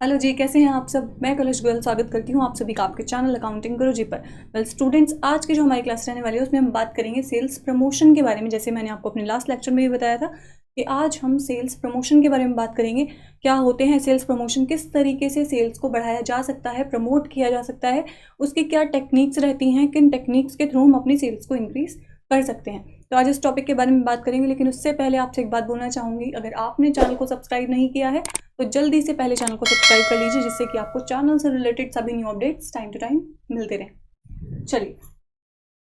Hello जी, कैसे हैं आप सब। मैं कलश गोयल स्वागत करती हूँ आप सभी का आपके चैनल अकाउंटिंग करो जी पर। वेल स्टूडेंट्स, आज की जो हमारी क्लास रहने वाली है उसमें हम बात करेंगे सेल्स प्रमोशन के बारे में। जैसे मैंने आपको अपने लास्ट लेक्चर में भी बताया था कि आज हम सेल्स प्रमोशन के बारे में बात करेंगे। क्या होते हैं सेल्स प्रमोशन, किस तरीके से सेल्स को बढ़ाया जा सकता है, प्रमोट किया जा सकता है, उसकी क्या टेक्निक्स रहती हैं, किन टेक्निक्स के थ्रू हम अपनी सेल्स को इंक्रीज कर सकते हैं। तो आज इस टॉपिक के बारे में बात करेंगे, लेकिन उससे पहले आपसे एक बात बोलना चाहूँगी। अगर आपने चैनल को सब्सक्राइब नहीं किया है तो जल्दी से पहले चैनल को सब्सक्राइब कर लीजिए, जिससे कि आपको चैनल से रिलेटेड सभी new updates time to time मिलते रहें। चलिए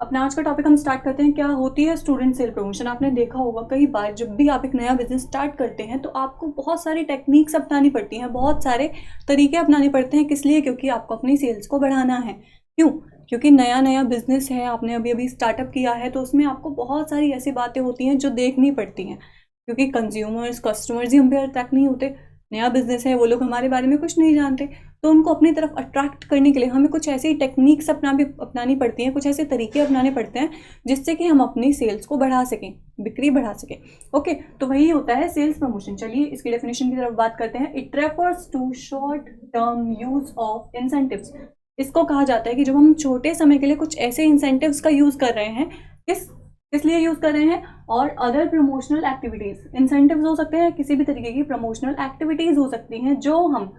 अपना आज का टॉपिक हम स्टार्ट करते हैं। क्या होती है स्टूडेंट सेल प्रमोशन। आपने देखा होगा कई बार जब भी आप एक नया बिजनेस स्टार्ट करते हैं तो आपको बहुत सारी टेक्निक्स अपनानी पड़ती हैं, बहुत सारे तरीके अपनाने पड़ते हैं। किस लिए? क्योंकि आपको अपनी सेल्स को बढ़ाना है। क्यों? क्योंकि नया नया बिजनेस है, आपने अभी अभी स्टार्टअप किया है, तो उसमें आपको बहुत सारी ऐसी बातें होती हैं जो देखनी पड़ती हैं। क्योंकि कंज्यूमर्स, कस्टमर्स ही हम पे अट्रैक्ट नहीं होते। नया बिजनेस है, वो लोग हमारे बारे में कुछ नहीं जानते, तो उनको अपनी तरफ अट्रैक्ट करने के लिए हमें कुछ ऐसी टेक्निक्स अपनानी पड़ती हैं, कुछ ऐसे तरीके अपनाने पड़ते हैं जिससे कि हम अपनी सेल्स को बढ़ा सकें, बिक्री बढ़ा सकें। ओके, तो वही होता है सेल्स प्रमोशन। चलिए इसकी डेफिनेशन की तरफ बात करते हैं। It refers to short term use of incentives. इसको कहा जाता है कि जब हम छोटे समय के लिए कुछ ऐसे इंसेंटिव्स का यूज कर रहे हैं, किस लिए यूज कर रहे हैं, और अदर प्रमोशनल एक्टिविटीज। इंसेंटिव्स हो सकते हैं, किसी भी तरीके की प्रमोशनल एक्टिविटीज हो सकती हैं जो हम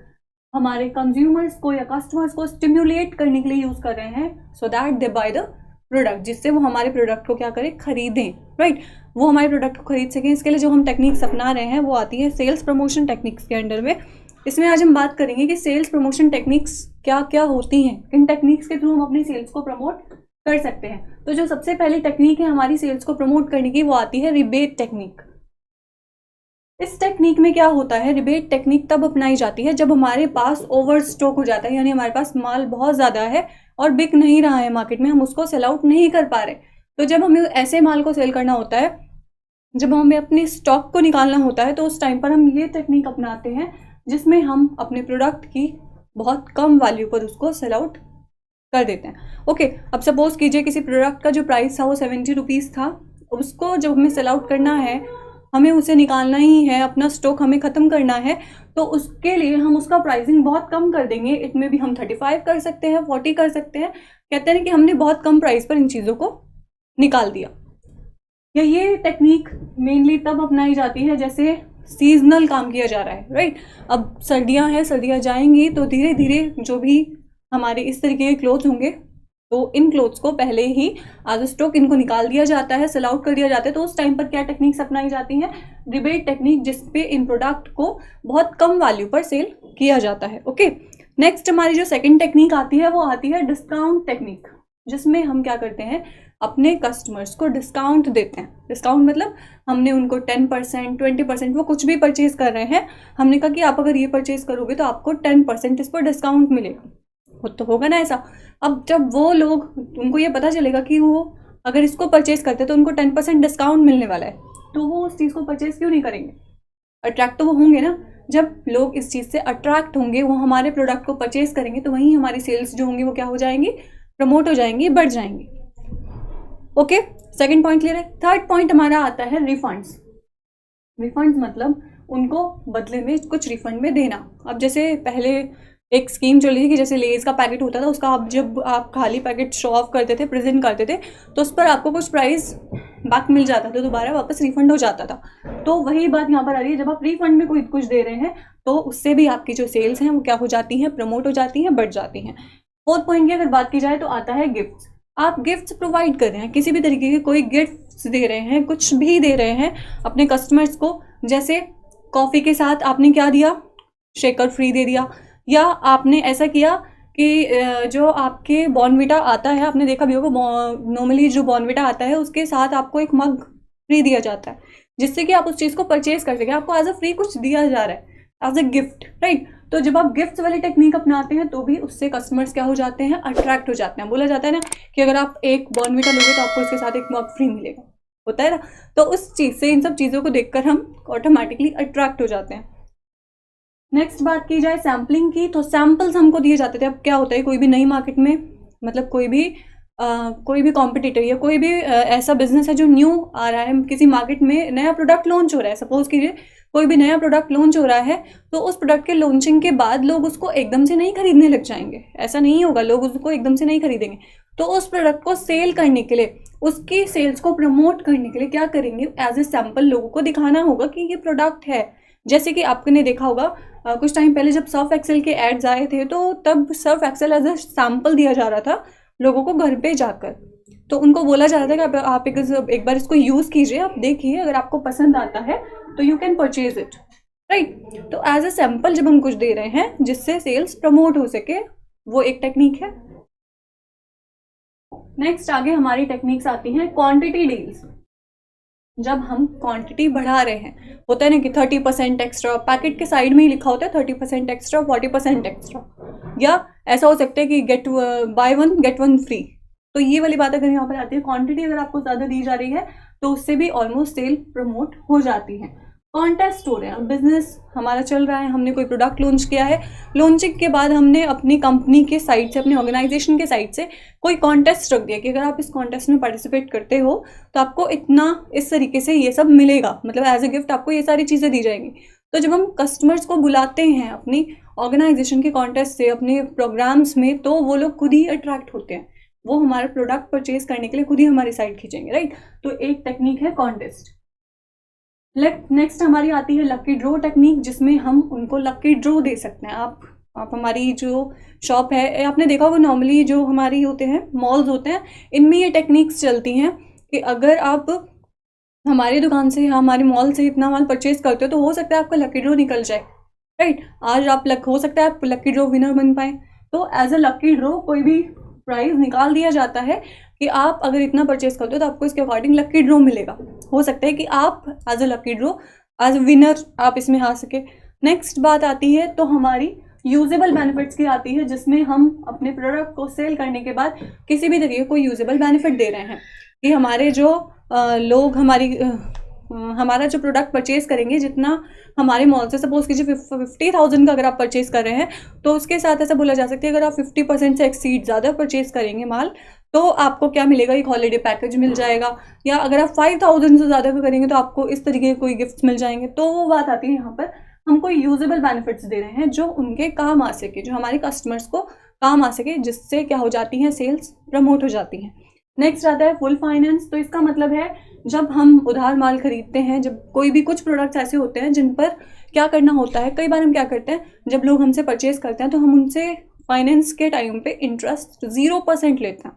हमारे कंज्यूमर्स को या कस्टमर्स को स्टिम्युलेट करने के लिए यूज कर रहे हैं, so that they by the product, जिससे वो हमारे प्रोडक्ट को क्या करें, खरीदें। राइट, वो हमारे प्रोडक्ट को खरीद सकें। इसके लिए जो हम टेक्निक्स अपना रहे हैं वो आती है सेल्स प्रमोशन टेक्निक्स के अंडर में। इसमें आज हम बात करेंगे कि सेल्स प्रमोशन टेक्निक्स क्या क्या होती हैं, इन टेक्निक्स के थ्रू हम अपनी सेल्स को प्रमोट कर सकते हैं। तो जो सबसे पहली टेक्निक है हमारी सेल्स को प्रमोट करने की, वो आती है रिबेट टेक्निक। इस टेक्निक में क्या होता है, रिबेट टेक्निक तब अपनाई जाती है जब हमारे पास ओवर स्टॉक हो जाता है, यानी हमारे पास माल बहुत ज़्यादा है और बिक नहीं रहा है मार्केट में, हम उसको सेल आउट नहीं कर पा रहे। तो जब हमें ऐसे माल को सेल करना होता है, जब हमें अपने स्टॉक को निकालना होता है, तो उस टाइम पर हम ये टेक्निक अपनाते हैं जिसमें हम अपने प्रोडक्ट की बहुत कम वैल्यू पर उसको सेल आउट कर देते हैं। ओके, अब सपोज कीजिए किसी प्रोडक्ट का जो प्राइस था वो 70 रुपीज़ था, उसको जब हमें सेल आउट करना है, हमें उसे निकालना ही है, अपना स्टॉक हमें ख़त्म करना है, तो उसके लिए हम उसका प्राइसिंग बहुत कम कर देंगे। इट में भी हम 35 कर सकते हैं, 40 कर सकते हैं। कहते हैं कि हमने बहुत कम प्राइस पर इन चीज़ों को निकाल दिया। या ये टेक्निक मेनली तब अपनाई जाती है जैसे सीजनल काम किया जा रहा है। राइट, अब सर्दियां हैं, सर्दियां जाएंगी तो धीरे धीरे जो भी हमारे इस तरीके के क्लोथ होंगे, तो इन क्लोथ्स को पहले ही आज स्टॉक इनको निकाल दिया जाता है, सेल आउट कर दिया जाता है। तो उस टाइम पर क्या टेक्निक्स अपनाई जाती हैं, रिबेट टेक्निक, जिसपे इन प्रोडक्ट को बहुत कम वैल्यू पर सेल किया जाता है। ओके, नेक्स्ट हमारी जो सेकंड टेक्निक आती है वो आती है डिस्काउंट टेक्निक, जिसमें हम क्या करते हैं, अपने कस्टमर्स को डिस्काउंट देते हैं। डिस्काउंट मतलब हमने उनको 10%, 20%, वो कुछ भी परचेज कर रहे हैं, हमने कहा कि आप अगर ये परचेज करोगे तो आपको 10% इस पर डिस्काउंट मिलेगा। तो होगा ना ऐसा। अब जब वो लोग, उनको ये पता चलेगा कि वो अगर इसको परचेज करते हैं तो उनको 10% डिस्काउंट मिलने वाला है, तो वो उस चीज़ को परचेज क्यों नहीं करेंगे? अट्रैक्ट तो वो होंगे ना। जब लोग इस चीज़ से अट्रैक्ट होंगे, वो हमारे प्रोडक्ट को परचेज करेंगे, तो वहीं हमारी सेल्स जो होंगी वो क्या हो जाएंगी, प्रमोट हो जाएंगी, बढ़ जाएंगी। ओके, सेकंड पॉइंट क्लियर है। थर्ड पॉइंट हमारा आता है रिफंड्स। रिफंड्स मतलब उनको बदले में कुछ रिफंड में देना। अब जैसे पहले एक स्कीम चली थी कि जैसे लेज का पैकेट होता था, उसका आप जब आप खाली पैकेट शो ऑफ करते थे, प्रेजेंट करते थे, तो उस पर आपको कुछ प्राइस बैक मिल जाता था, दोबारा वापस रिफंड हो जाता था। तो वही बात यहाँ पर आ रही है, जब आप रिफंड में कोई कुछ दे रहे हैं तो उससे भी आपकी जो सेल्स हैं वो क्या हो जाती हैं, प्रमोट हो जाती हैं, बढ़ जाती हैं। फोर्थ पॉइंट की अगर बात की जाए तो आता है गिफ्ट्स। आप गिफ्ट्स प्रोवाइड कर रहे हैं, किसी भी तरीके के कोई गिफ्ट्स दे रहे हैं, कुछ भी दे रहे हैं अपने कस्टमर्स को। जैसे कॉफ़ी के साथ आपने क्या दिया, शेकर फ्री दे दिया, या आपने ऐसा किया कि जो आपके बॉर्नविटा आता है, आपने देखा भी होगा नॉर्मली जो बॉर्नविटा आता है उसके साथ आपको एक मग फ्री दिया जाता है, जिससे कि आप उस चीज़ को परचेज कर सकें। आपको एज अ फ्री कुछ दिया जा रहा है, एज अ गिफ्ट। राइट, तो जब आप गिफ्ट्स वाली टेक्निक अपनाते हैं तो भी उससे कस्टमर्स क्या हो जाते हैं, अट्रैक्ट हो जाते हैं। बोला जाता है ना कि अगर आप एक बॉर्नविटा लोगे तो आपको उसके साथ एक मग फ्री मिलेगा, होता है ना। तो उस चीज़ से, इन सब चीज़ों को देखकर हम ऑटोमेटिकली अट्रैक्ट हो जाते हैं। नेक्स्ट बात की जाए सैम्पलिंग की, तो सैम्पल्स हमको दिए जाते थे। अब क्या होता है, कोई भी नई मार्केट में, मतलब कोई भी कोई भी कॉम्पिटिटर या कोई भी ऐसा बिजनेस है जो न्यू आ रहा है, किसी मार्केट में नया प्रोडक्ट लॉन्च हो रहा है, सपोज कीजिए कोई भी नया प्रोडक्ट लॉन्च हो रहा है, तो उस प्रोडक्ट के लॉन्चिंग के बाद लोग उसको एकदम से नहीं खरीदने लग जाएंगे, ऐसा नहीं होगा, लोग उसको एकदम से नहीं खरीदेंगे। तो उस प्रोडक्ट को सेल करने के लिए, उसकी सेल्स को प्रमोट करने के लिए क्या करेंगे, एज ए सैम्पल लोगों को दिखाना होगा कि ये प्रोडक्ट है। जैसे कि आपने देखा होगा कुछ टाइम पहले जब सर्फ एक्सेल के एड्स आए थे, तो तब Surf Excel as a sample दिया जा रहा था लोगों को घर पे जाकर। तो उनको बोला जा रहा था कि आप एक बार इसको यूज़ कीजिए, आप देखिए, अगर आपको पसंद आता है तो you can purchase it, right. तो एज ए सैम्पल जब हम कुछ दे रहे हैं जिससे सेल्स प्रमोट हो सके, वो एक टेक्निक है। नेक्स्ट आगे हमारी टेक्निक्स आती हैं क्वांटिटी डील्स। जब हम क्वांटिटी बढ़ा रहे हैं, होता है ना कि 30% एक्स्ट्रा, पैकेट के साइड में ही लिखा होता है 30% एक्स्ट्रा, 40% एक्स्ट्रा, या ऐसा हो सकता है कि by one get one free. तो ये वाली बात अगर यहाँ पर आती है, क्वांटिटी अगर आपको ज़्यादा दी जा रही है तो उससे भी ऑलमोस्ट सेल प्रमोट हो जाती है। कॉन्टेस्ट हो रहे हैं, बिजनेस हमारा चल रहा है, हमने कोई प्रोडक्ट लॉन्च किया है, लॉन्चिंग के बाद हमने अपनी कंपनी के साइड से, अपनी ऑर्गेनाइजेशन के साइड से कोई कॉन्टेस्ट रख दिया कि अगर आप इस कॉन्टेस्ट में पार्टिसिपेट करते हो तो आपको इतना इस तरीके से ये सब मिलेगा, मतलब एज ए गिफ्ट आपको ये सारी चीज़ें दी जाएंगी। तो जब हम कस्टमर्स को बुलाते हैं अपनी ऑर्गेनाइजेशन के कॉन्टेस्ट से, अपने प्रोग्राम्स में, तो वो लोग खुद ही अट्रैक्ट होते हैं, वो हमारा प्रोडक्ट परचेज करने के लिए खुद ही हमारी साइड खींचेंगे, राइट। तो एक टेक्निक है कॉन्टेस्ट। नेक्स्ट हमारी आती है लकी ड्रॉ टेक्निक, जिसमें हम उनको लकी ड्रॉ दे सकते हैं। आप हमारी जो शॉप है, आपने देखा होगा नॉर्मली जो हमारी होते हैं मॉल्स होते हैं, इनमें ये टेक्निक्स चलती हैं कि अगर आप हमारी दुकान से या हमारे मॉल से इतना माल परचेज करते हो तो हो सकता है आपका लकी ड्रॉ निकल जाए, राइट। आज आप हो सकता है आप लकी ड्रॉ विनर बन पाए। तो एज अ लकी ड्रॉ कोई भी प्राइस निकाल दिया जाता है कि आप अगर इतना परचेज करते हो तो आपको इसके अकॉर्डिंग लकी ड्रॉ मिलेगा। हो सकता है कि आप as a lucky draw, as a winner आप इसमें आ सके। नेक्स्ट बात आती है तो हमारी यूजेबल बेनिफिट्स की आती है, जिसमें हम अपने प्रोडक्ट को सेल करने के बाद किसी भी तरीके को यूजेबल बेनिफिट दे रहे हैं कि हमारे जो लोग हमारा जो प्रोडक्ट परचेज करेंगे, जितना हमारे मॉल से, सपोज कीजिए 50,000 का अगर आप परचेज कर रहे हैं, तो उसके साथ ऐसा बोला जा सकता है अगर आप 50% से एक्सीड ज़्यादा परचेज करेंगे माल, तो आपको क्या मिलेगा, एक हॉलीडे पैकेज मिल जाएगा, या अगर आप 5,000 से ज़्यादा का करेंगे तो आपको इस तरीके के कोई गिफ्ट्स मिल जाएंगे। तो वो बात आती है यहाँ पर, हम कोई यूजेबल बेनिफिट्स दे रहे हैं जो उनके काम आ सके, जो हमारे कस्टमर्स को काम आ सके, जिससे क्या हो जाती हैं, सेल्स प्रमोट हो जाती हैं। नेक्स्ट आता है फुल फाइनेंस। तो इसका मतलब है जब हम उधार माल खरीदते हैं, जब कोई भी कुछ प्रोडक्ट्स ऐसे होते हैं जिन पर क्या करना होता है, कई बार हम क्या करते हैं, जब लोग हमसे परचेज करते हैं तो हम उनसे फाइनेंस के टाइम पे इंटरेस्ट 0% लेते हैं,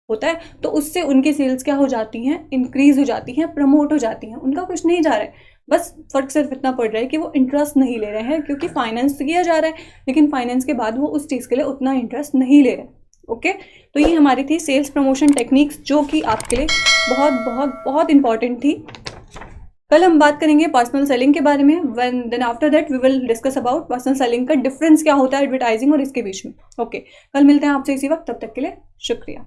होता है। तो उससे उनकी सेल्स क्या हो जाती हैं, इंक्रीज हो जाती हैं, प्रमोट हो जाती हैं, उनका कुछ नहीं जा रहा है, बस फर्क सिर्फ इतना पड़ रहा है कि वो इंटरेस्ट नहीं ले रहे हैं, क्योंकि फाइनेंस किया जा रहा है, लेकिन फाइनेंस के बाद वो उस चीज़ के लिए उतना इंटरेस्ट नहीं ले रहे। ओके, तो ये हमारी थी सेल्स प्रमोशन टेक्निक्स, जो कि आपके लिए बहुत बहुत बहुत इंपॉर्टेंट थी। कल हम बात करेंगे पर्सनल सेलिंग के बारे में, then after that we will discuss about personal selling का डिफरेंस क्या होता है एडवर्टाइजिंग और इसके बीच में। ओके, कल मिलते हैं आपसे इसी वक्त, तब तक के लिए शुक्रिया।